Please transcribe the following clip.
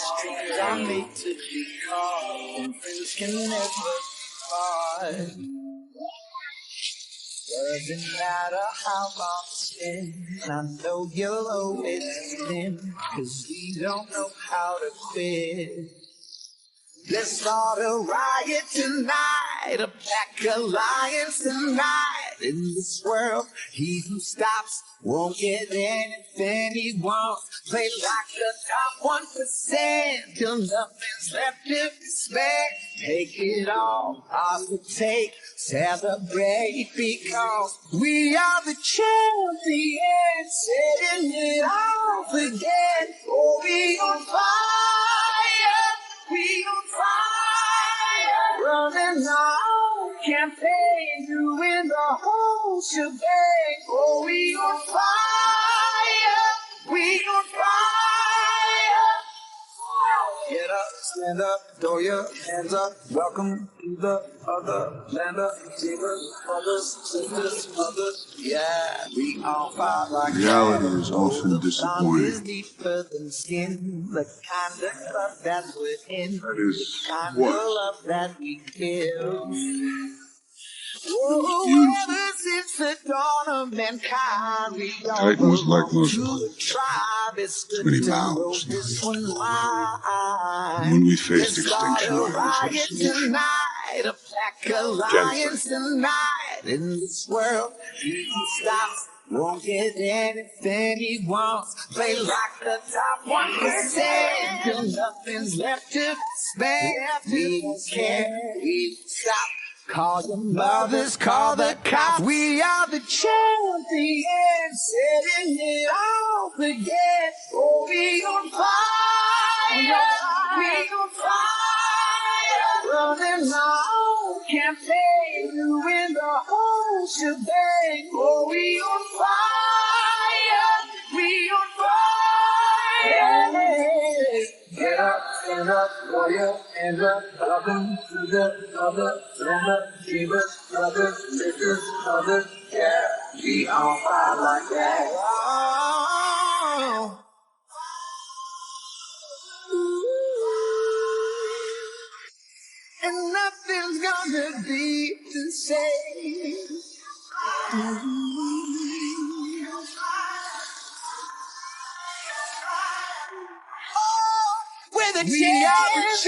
strings are made to be caught, and friends can never part. Doesn't matter how long it's been, I know you'll always win, 'cause we don't know how to quit. Let's start a riot tonight, a pack alliance tonight. In this world, he who stops won't get anything he wants. Play like the top 1% till nothing's left to spare. Take it all, ours to take, celebrate because we are the champions, setting it off again. Oh, we on fire, we on fire, running our own campaign, doing the whole shebang. Oh, we on fire, we on fire. Get up, stand up, throw your hands up. Welcome to the other land of dreamers, brothers, sisters, mothers. Yeah, we all fight like reality is often that. disappointing. Is deeper than skin, the kind of love that we're in, That is the kind what? of love that we give. Beautiful. Ever since the dawn of mankind, we Titan was like most to others. tribe. It's good Many to know mouths. this one's mine. When we faced Let's start extinction, a I was riot a solution. tonight, a pack alliance tonight. In this world, he who stops won't get anything he wants. Play like the top 1% till nothing's left to spare. We don't care, we don't stop. Call your mothers, call the cops. We are the champions, setting it off again. Oh, we on fire, we on fire, running our own campaign, doing the whole shebang. Oh, we on fire, we on fire. Get up, stand up, throw your hands up. Welcome to the other land of dreamers, brothers, sisters, mothers. Yeah, we all fight like that. Oh. And nothing's gonna be the same. We're the champions,